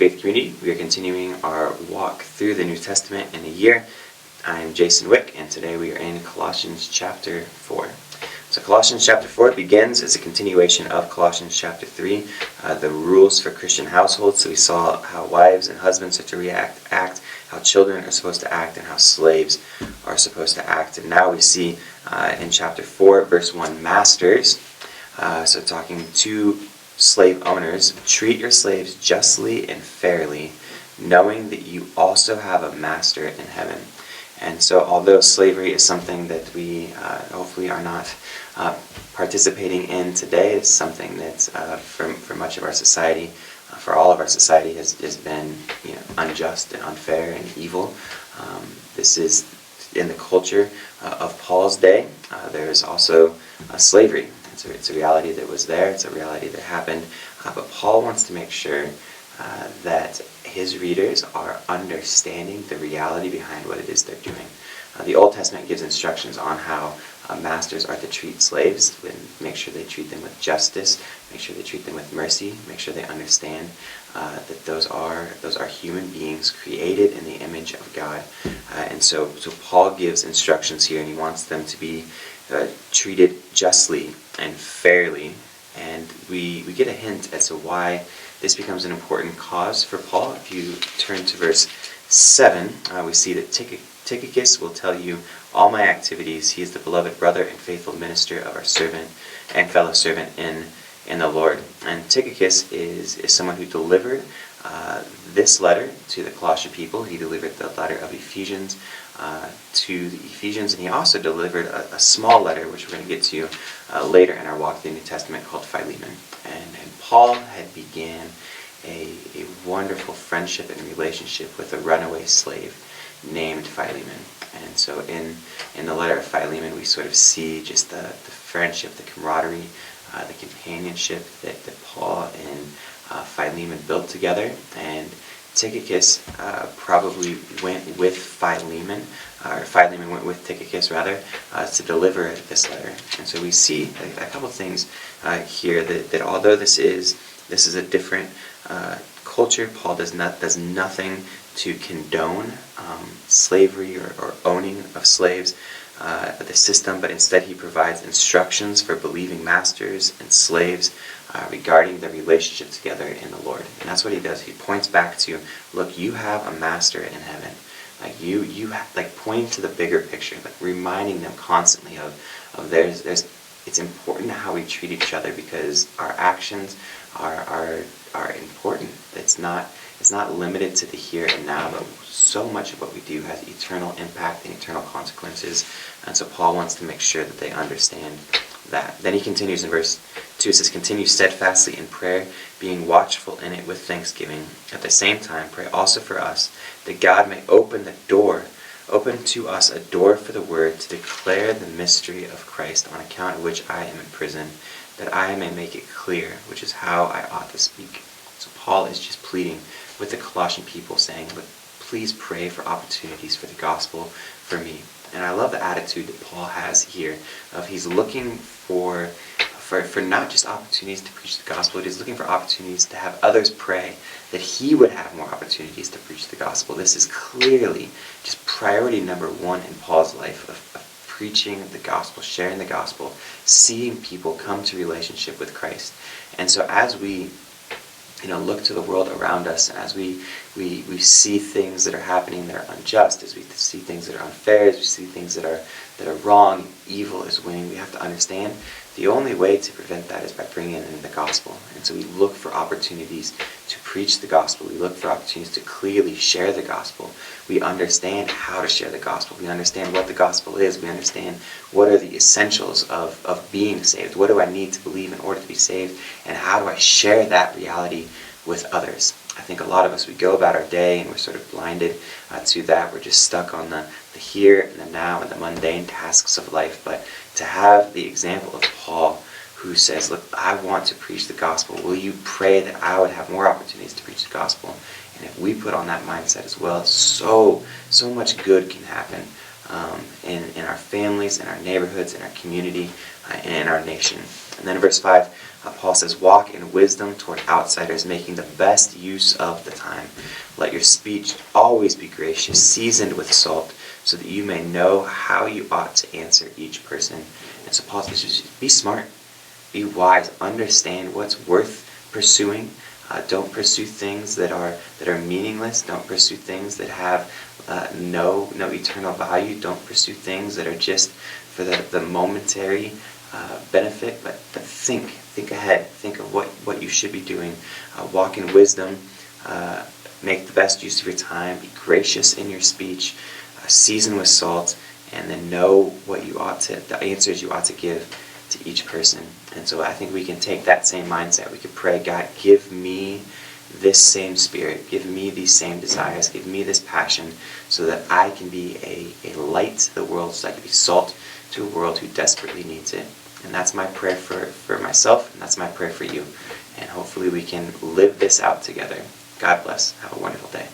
Faith Community. We are continuing our walk through the New Testament in a year. I'm Jason Wick, and today we are in Colossians chapter 4. So Colossians chapter 4 begins as a continuation of Colossians chapter 3, the rules for Christian households. So we saw how wives and husbands are to act, how children are supposed to act, and how slaves are supposed to act. And now we see in chapter 4, verse 1, masters, so talking to slave owners, treat your slaves justly and fairly, knowing that you also have a master in heaven. And so although slavery is something that we hopefully are not participating in today, it's something that for much of our society, for all of our society, has been unjust and unfair and evil. This is in the culture of Paul's day. There is also slavery. It's a reality that was there. It's a reality that happened. But Paul wants to make sure that his readers are understanding the reality behind what it is they're doing. The Old Testament gives instructions on how masters are to treat slaves, and make sure they treat them with justice, make sure they treat them with mercy, make sure they understand that those are human beings created in the image of God. And so Paul gives instructions here, and he wants them to be treated justly and fairly. And we get a hint as to why this becomes an important cause for Paul. If you turn to verse 7, we see that Tychicus will tell you all my activities. He is the beloved brother and faithful minister of our servant and fellow servant in the Lord. And Tychicus is someone who delivered this letter to the Colossian people. He delivered the letter of Ephesians to the Ephesians, and he also delivered a small letter, which we're going to get to later in our walk through the New Testament, called Philemon. And Paul had began a wonderful friendship and relationship with a runaway slave named Philemon. And so in the letter of Philemon, we sort of see just the friendship, the camaraderie, the companionship that Paul and Philemon built together. And Tychicus probably went with Philemon, or Philemon went with Tychicus rather, to deliver this letter. And so we see a couple things here that although this is a different culture, Paul does nothing to condone slavery or owning of slaves, the system, but instead he provides instructions for believing masters and slaves regarding their relationship together in the Lord. And that's what he does. He points back to, look, you have a master in heaven. Like you pointing to the bigger picture, like reminding them constantly of it's important how we treat each other, because our actions are important. It's not limited to the here and now, but so much of what we do has eternal impact and eternal consequences. And so Paul wants to make sure that they understand that. Then he continues in verse 2, it says, continue steadfastly in prayer, being watchful in it with thanksgiving. At the same time, pray also for us, that God may open to us a door for the word to declare the mystery of Christ, on account of which I am in prison, that I may make it clear, which is how I ought to speak. So Paul is just pleading with the Colossian people, saying, look, please pray for opportunities for the gospel for me. And I love the attitude that Paul has here of he's looking for not just opportunities to preach the gospel, but he's looking for opportunities to have others pray that he would have more opportunities to preach the gospel. This is clearly just priority number one in Paul's life of preaching the gospel, sharing the gospel, seeing people come to relationship with Christ. And so as we look to the world around us, and as we see things that are happening that are unjust, as we see things that are unfair, as we see things that are wrong, evil is winning, we have to understand the only way to prevent that is by bringing in the gospel. And so we look for opportunities to preach the gospel. We look for opportunities to clearly share the gospel. We understand how to share the gospel. We understand what the gospel is. We understand what are the essentials of being saved. What do I need to believe in order to be saved? And how do I share that reality with others? I think a lot of us, we go about our day and we're sort of blinded to that. We're just stuck on the here and the now and the mundane tasks of life. But to have the example of Paul, who says, look, I want to preach the gospel. Will you pray that I would have more opportunities to preach the gospel? And if we put on that mindset as well, so much good can happen in our families, in our neighborhoods, in our community, and in our nation. And then in verse 5, Paul says, walk in wisdom toward outsiders, making the best use of the time. Let your speech always be gracious, seasoned with salt, so that you may know how you ought to answer each person. And so Paul says, be smart, be wise, understand what's worth pursuing. Don't pursue things that are meaningless. Don't pursue things that have no eternal value. Don't pursue things that are just for the momentary benefit. But think ahead. Think of what you should be doing. Walk in wisdom. Make the best use of your time. Be gracious in your speech. Season with salt, and then know what you ought to, the answers you ought to give to each person. And so I think we can take that same mindset. We could pray, God, give me this same spirit, give me these same desires, give me this passion, so that I can be a light to the world, so I can be salt to a world who desperately needs it. And that's my prayer for myself, and that's my prayer for you. And hopefully we can live this out together. God bless. Have a wonderful day.